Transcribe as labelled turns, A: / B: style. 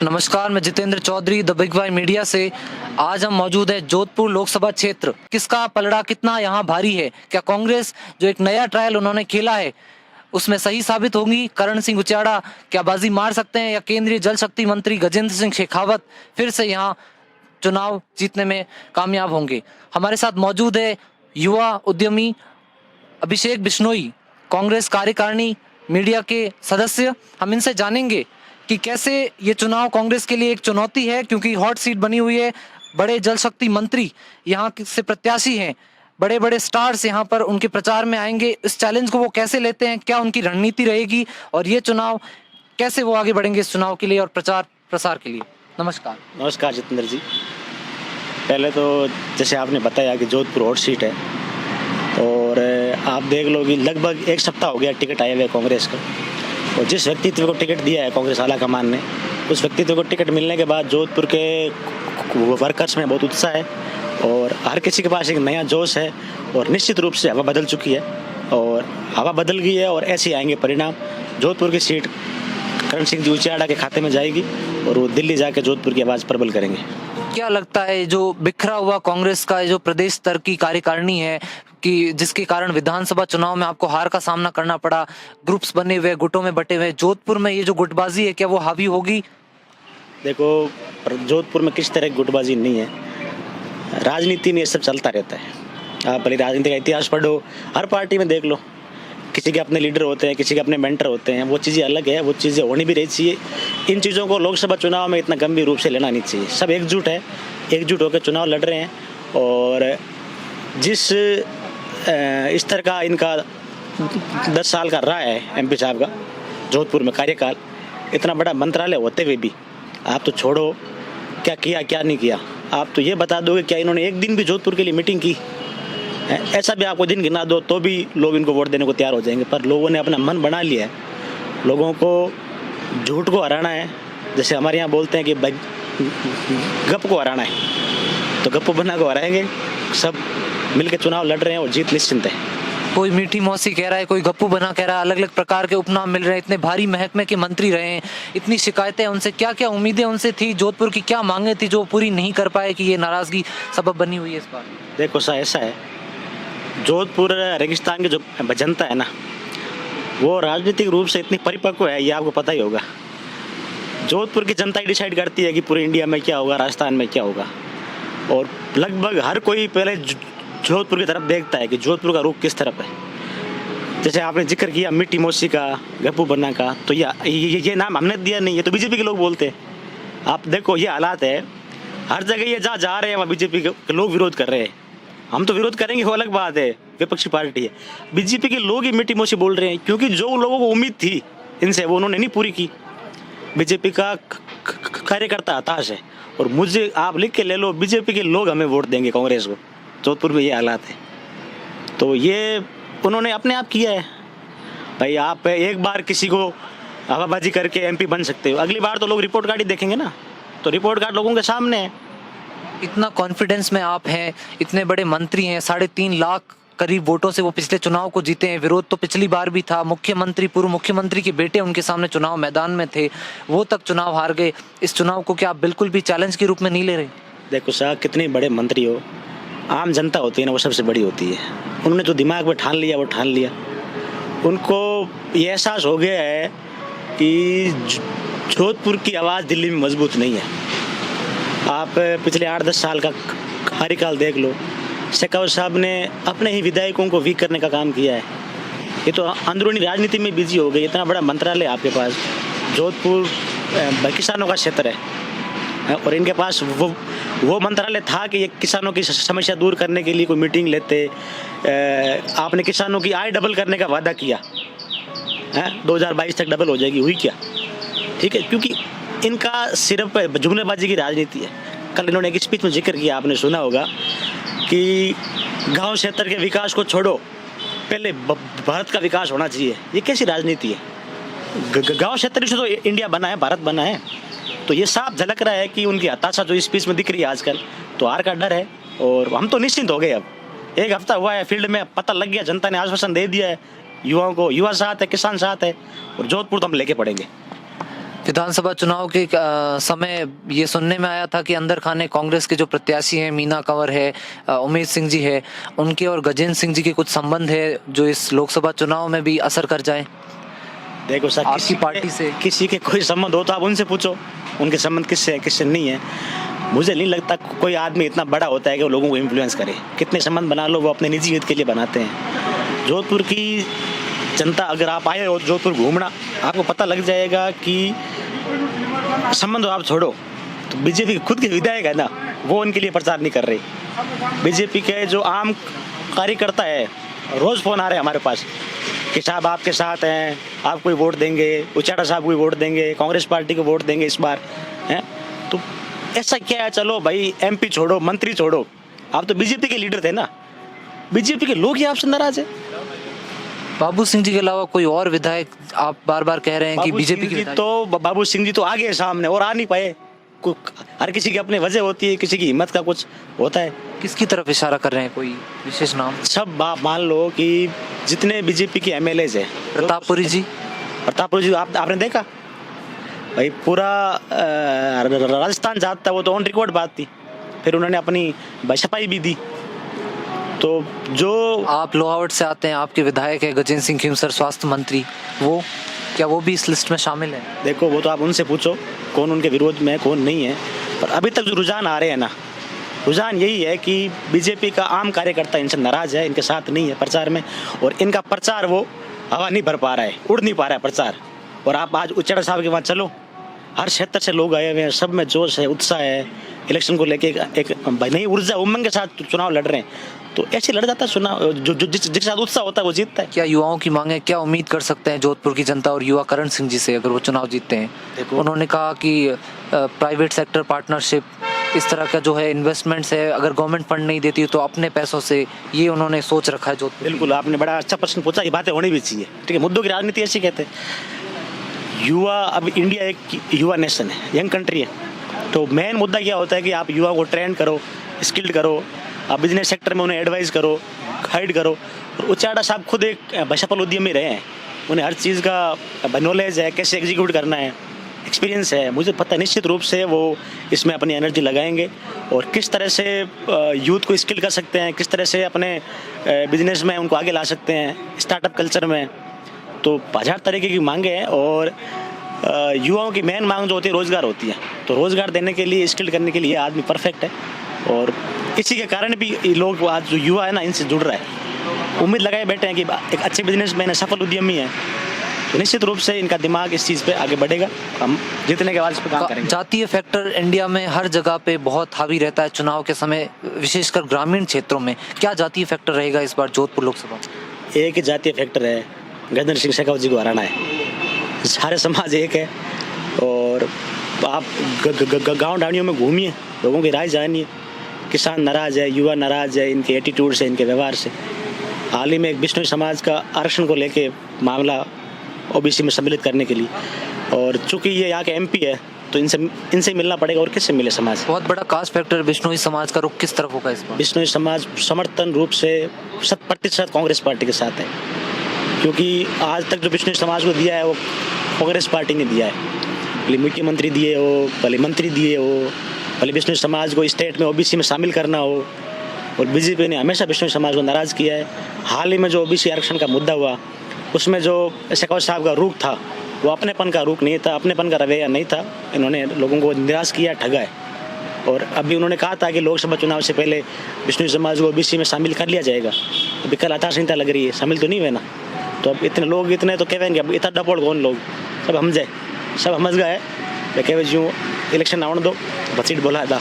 A: नमस्कार, मैं Jitendra Chaudhary the big Y media से। आज हम मौजूद है जोधपुर लोकसभा क्षेत्र। किसका पलड़ा कितना यहाँ भारी है? क्या कांग्रेस जो एक नया ट्रायल उन्होंने खेला है उसमें सही साबित होंगी? करण सिंह उचाड़ा क्या बाजी मार सकते हैं या केंद्रीय जल शक्ति मंत्री गजेंद्र सिंह शेखावत फिर से यहाँ चुनाव जीतने में कामयाब होंगे? हमारे साथ मौजूद है युवा उद्यमी अभिषेक बिश्नोई, कांग्रेस कार्यकारिणी मीडिया के सदस्य। हम इनसे जानेंगे कि कैसे ये चुनाव कांग्रेस के लिए एक चुनौती है, क्योंकि हॉट सीट बनी हुई है। बड़े जल शक्ति मंत्री यहाँ से प्रत्याशी हैं, बड़े बड़े स्टार्स यहाँ पर उनके प्रचार में आएंगे। इस चैलेंज को वो कैसे लेते हैं, क्या उनकी रणनीति रहेगी और ये चुनाव कैसे वो आगे बढ़ेंगे इस चुनाव के लिए और प्रचार प्रसार के लिए? नमस्कार।
B: नमस्कार जितेंद्र जी। पहले तो जैसे आपने बताया कि जोधपुर हॉट सीट है और आप देख लो कि लगभग एक सप्ताह हो गया टिकट आए हुए कांग्रेस का, और जिस व्यक्तित्व को टिकट दिया है कांग्रेस आलाकमान ने, उस व्यक्तित्व को टिकट मिलने के बाद जोधपुर के वर्कर्स में बहुत उत्साह है और हर किसी के पास एक नया जोश है और निश्चित रूप से हवा बदल चुकी है और हवा बदल गई है और ऐसे आएंगे परिणाम। जोधपुर की सीट करण सिंह जी उचाड़ा के खाते में जाएगी और वो दिल्ली जाके जोधपुर की आवाज़ प्रबल करेंगे।
A: क्या लगता है जो बिखरा हुआ कांग्रेस का जो प्रदेश स्तर की कार्यकारिणी है कि जिसके कारण विधानसभा चुनाव में आपको हार का सामना करना पड़ा, ग्रुप्स बने हुए, गुटों में बटे हुए, जोधपुर में ये जो गुटबाजी है क्या वो हावी होगी?
B: देखो, जोधपुर में किस तरह की गुटबाजी नहीं है, राजनीति में ये सब चलता रहता है। आप भले राजनीति का इतिहास पढ़ो, हर पार्टी में देख लो, किसी के अपने लीडर होते हैं, किसी के अपने मेंटर होते हैं, वो चीज़ें अलग है, वो चीज़ें होनी भी रही चाहिए। इन चीज़ों को लोकसभा चुनाव में इतना गंभीर रूप से लेना नहीं चाहिए। सब एकजुट है, एकजुट होकर चुनाव लड़ रहे हैं और जिस स्तर का इनका 10 साल का रहा है एमपी साहब का जोधपुर में कार्यकाल, इतना बड़ा मंत्रालय होते हुए भी आप तो छोड़ो क्या किया क्या नहीं किया, आप तो ये बता दोगे क्या इन्होंने एक दिन भी जोधपुर के लिए मीटिंग की? ऐसा भी आपको दिन गिना दो तो भी लोग इनको वोट देने को तैयार हो जाएंगे। पर लोगों ने अपना मन बना लिया है, लोगों को झूठ को हराना है। जैसे हमारे यहाँ बोलते हैं कि गप को हराना है, तो गप्पू बना को हराएंगे। सब मिलकर चुनाव लड़ रहे हैं और जीत निश्चिंत है।
A: कोई मीठी मौसी कह रहा है, कोई गप्पू बना कह रहा है, अलग अलग प्रकार के उपनाम मिल रहे हैं। इतने भारी महकमे के मंत्री रहे हैं, इतनी शिकायतें उनसे, क्या क्या उम्मीदें उनसे थी, जोधपुर की क्या मांगे थी जो पूरी नहीं कर पाए कि ये नाराजगी सबब बनी हुई है इस बार?
B: देखो ऐसा है, जोधपुर रेगिस्तान की जो जनता है ना, वो राजनीतिक रूप से इतनी परिपक्व है, ये आपको पता ही होगा। जोधपुर की जनता ही डिसाइड करती है कि पूरे इंडिया में क्या होगा, राजस्थान में क्या होगा, और लगभग हर कोई पहले जोधपुर की तरफ देखता है कि जोधपुर का रुख किस तरफ है। जैसे आपने जिक्र किया मीठी मौसी का, गप्पू बन्ना का, तो ये नाम हमने दिया नहीं, ये तो बीजेपी के लोग बोलते हैं। आप देखो ये हालात है, हर जगह ये जहाँ जा रहे हैं वहाँ बीजेपी के लोग विरोध कर रहे हैं। हम तो विरोध करेंगे, वो अलग बात है, विपक्षी पार्टी है। बीजेपी के लोग ही मीठी मौसी बोल रहे हैं क्योंकि जो लोगों को उम्मीद थी इनसे वो उन्होंने नहीं पूरी की। बीजेपी का कार्यकर्ता हताश है और मुझे आप लिख के ले लो, बीजेपी के लोग हमें वोट देंगे कांग्रेस को। जोधपुर में ये हालात है, तो ये उन्होंने अपने आप किया है। भाई आप एक बार किसी को हवाबाजी करके एमपी बन सकते हो, अगली बार तो लोग रिपोर्ट कार्ड ही देखेंगे ना, तो रिपोर्ट कार्ड लोगों के सामने है।
A: इतना कॉन्फिडेंस में आप हैं, इतने बड़े मंत्री हैं, 3.5 लाख करीब वोटों से वो पिछले चुनाव को जीते हैं। विरोध तो पिछली बार भी था, मुख्यमंत्री, पूर्व मुख्यमंत्री के बेटे उनके सामने चुनाव मैदान में थे, वो तक चुनाव हार गए। इस चुनाव को क्या आप बिल्कुल भी चैलेंज के रूप में नहीं ले रहे?
B: देखो साहब, कितने बड़े मंत्री हो, आम जनता होती है ना, वो सबसे बड़ी होती है। उन्होंने जो दिमाग में ठान लिया वो ठान लिया। उनको ये एहसास हो गया है कि जोधपुर की आवाज़ दिल्ली में मजबूत नहीं है। आप पिछले 8-10 साल का कार्यकाल देख लो, शेखावत साहब ने अपने ही विधायकों को वीक करने का काम किया है। ये तो अंदरूनी राजनीति में बिजी हो गई। इतना बड़ा मंत्रालय आपके पास, जोधपुर किसानों का क्षेत्र है और इनके पास वो मंत्रालय था कि ये किसानों की समस्या दूर करने के लिए कोई मीटिंग लेते। आपने किसानों की आय डबल करने का वादा किया है, 2022 तक डबल हो जाएगी, हुई क्या? ठीक है, क्योंकि इनका सिर्फ जुमलेबाजी की राजनीति है। कल इन्होंने एक स्पीच में जिक्र किया, आपने सुना होगा कि गांव क्षेत्र के विकास को छोड़ो, पहले भारत का विकास होना चाहिए। ये कैसी राजनीति है? गांव क्षेत्र से तो इंडिया बना है, भारत बना है। तो ये साफ झलक रहा है कि उनकी हताशा जो स्पीच में दिख रही है आजकल, तो हार का डर है। और हम तो निश्चिंत हो गए। अब 1 हफ्ता हुआ है, फील्ड में पता लग गया, जनता ने आश्वासन दे दिया है युवाओं को, युवा साथ है, किसान साथ है, और जोधपुर तो हम लेके पड़ेंगे।
A: विधानसभा चुनाव के समय ये सुनने में आया था कि अंदर खाने कांग्रेस के जो प्रत्याशी हैं, मीना कंवर है, उमेश सिंह जी है, उनके और गजेंद्र सिंह जी के कुछ संबंध है जो इस लोकसभा चुनाव में भी असर कर जाए।
B: देखो सर,
A: आपकी पार्टी से
B: किसी के कोई संबंध हो तो आप उनसे पूछो, उनके संबंध किससे है किससे नहीं है। मुझे नहीं लगता कोई आदमी इतना बड़ा होता है कि वो लोगों को इन्फ्लुएंस करे। कितने संबंध बना लो, वो अपने निजी हित के लिए बनाते हैं। जोधपुर की जनता, अगर आप आए हो जोधपुर घूमना, आपको पता लग जाएगा कि संबंध आप छोड़ो तो बीजेपी के खुद के विधायक है ना, वो उनके लिए प्रचार नहीं कर रहे। बीजेपी के जो आम कार्यकर्ता है, रोज फोन आ रहे हैं हमारे पास कि साहब आपके साथ हैं, आपको ही वोट देंगे, उचाटा साहब को ही वोट देंगे, कांग्रेस पार्टी को वोट देंगे इस बार हैं। तो ऐसा क्या है, चलो भाई एमपी छोड़ो, मंत्री छोड़ो, आप तो बीजेपी के लीडर थे ना, बीजेपी के लोग ही आपसे नाराज है।
A: बाबू सिंह जी के अलावा कोई और विधायक आप बार बार कह रहे हैं कि बीजेपी के विधायक?
B: तो बाबू सिंह जी तो आ गए सामने और आ नहीं पाए। हर किसी की अपनी वजह होती है, किसी की हिम्मत का कुछ होता है।
A: किसकी तरफ इशारा कर रहे हैं, कोई विशेष नाम?
B: सब आप मान लो कि जितने बीजेपी के एमएलएज है,
A: प्रतापपुरी जी,
B: आपने देखा भाई, पूरा राजस्थान जाता है, वो तो ऑन रिकॉर्ड बात थी। फिर उन्होंने अपनी बशपाई भी दी। तो जो
A: आप लोहावट से आते हैं, आपके विधायक है गजेंद्र सिंह खीमसर, स्वास्थ्य मंत्री, वो क्या वो भी इस लिस्ट में शामिल है?
B: देखो, वो तो आप उनसे पूछो कौन उनके विरोध में है कौन नहीं है। पर अभी तक जो रुझान आ रहे हैं ना, रुझान यही है कि बीजेपी का आम कार्यकर्ता इनसे नाराज है, इनके साथ नहीं है प्रचार में, और इनका प्रचार वो हवा नहीं भर पा रहा है, उड़ नहीं पा रहा है प्रचार। और आप आज उच्चाटा साहब के वहाँ चलो, हर क्षेत्र से लोग आए हुए हैं, सब में जोश है, उत्साह है, इलेक्शन को लेके एक नई ऊर्जा उमंग के साथ चुनाव लड़ रहे हैं। तो ऐसे लड़ जाता है चुनाव, जो जिसके साथ उत्साह होता है वो जीतता है।
A: क्या युवाओं की मांग है, क्या उम्मीद कर सकते हैं जोधपुर की जनता और युवा करण सिंह जी से अगर वो चुनाव जीतते हैं?
B: देखो,
A: उन्होंने कहा कि प्राइवेट सेक्टर पार्टनरशिप, इस तरह का जो है इन्वेस्टमेंट्स है, अगर गवर्नमेंट फंड नहीं देती तो अपने पैसों से, ये उन्होंने सोच रखा है जोधपुर।
B: बिल्कुल, आपने बड़ा अच्छा प्रश्न पूछा, ये बातें होनी भी चाहिए। ठीक है, मुद्दों की राजनीति ऐसी कहते हैं। युवा, अब इंडिया एक युवा नेशन है, यंग कंट्री है, तो मेन मुद्दा क्या होता है कि आप युवा को ट्रेन करो, स्किल्ड करो, आप बिजनेस सेक्टर में उन्हें एडवाइस करो, गाइड करो। और उच्चाटा साहब खुद एक सफल उद्यमी रहे हैं, उन्हें हर चीज़ का नॉलेज है, कैसे एग्जीक्यूट करना है, एक्सपीरियंस है। मुझे पता है निश्चित रूप से वो इसमें अपनी एनर्जी लगाएंगे और किस तरह से यूथ को स्किल कर सकते हैं, किस तरह से अपने बिजनेस में उनको आगे ला सकते हैं, स्टार्टअप कल्चर में। तो 1000 तरीके की मांगे हैं और युवाओं की मेन मांग जो होती है रोज़गार होती है। तो रोज़गार देने के लिए, स्किल करने के लिए आदमी परफेक्ट है, और इसी के कारण भी लोग, आज जो युवा है ना, इनसे जुड़ रहा है। उम्मीद लगाए बैठे हैं कि एक अच्छे बिजनेसमैन है, सफल उद्यमी है, तो निश्चित रूप से इनका दिमाग इस चीज़ पे आगे बढ़ेगा। हम जीतने के बाद इस पर काम करेंगे।
A: जातीय फैक्टर इंडिया में हर जगह पे बहुत हावी रहता है चुनाव के समय, विशेषकर ग्रामीण क्षेत्रों में। क्या जातीय फैक्टर रहेगा इस बार जोधपुर लोकसभा?
B: एक ही जातीय फैक्टर है, गजेंद्र सिंह शेखावत जी को हराना है। सारे समाज एक है, और आप गाँव ढाणियों में घूमिए, लोगों की राय जानिए। किसान नाराज है, युवा नाराज है, इनके एटीट्यूड से, इनके व्यवहार से। हाल ही में एक बिश्नोई समाज का आरक्षण को लेके मामला ओबीसी में सम्मिलित करने के लिए, और चूंकि ये यहाँ के एमपी है तो इनसे मिलना पड़ेगा, और किससे मिले समाज।
A: बहुत बड़ा कास्ट फैक्टर बिश्नोई समाज का रुख किस तरफ होगा इस बार?
B: बिश्नोई समाज समर्थन रूप से 100% कांग्रेस पार्टी के साथ है, क्योंकि आज तक जो बिश्नोई समाज को दिया है वो कांग्रेस पार्टी ने दिया है। भले मुख्यमंत्री दिए हो, भले मंत्री दिए हो, भले बिश्नोई समाज को स्टेट में ओबीसी में शामिल करना हो, और बीजेपी ने हमेशा बिश्नोई समाज को नाराज़ किया है। हाल ही में जो ओबीसी आरक्षण का मुद्दा हुआ, उसमें जो शेखावत साहब का रुख था, वो अपनेपन का रुख नहीं था, अपनेपन का रवैया नहीं था। इन्होंने लोगों को निराश किया, ठगा है। और अभी उन्होंने कहा था कि लोकसभा चुनाव से पहले बिश्नोई समाज को ओबीसी में शामिल कर लिया जाएगा। अभी कल आचार संहिता लग रही है, शामिल तो नहीं हुए ना, तो अब इतने लोग इतने तो कहेंगे अब इतना डपोड़ कौन लोग, सब समझ गए, सब समझ गए। कहे जो इलेक्शन आने दो, बसीट बोला था।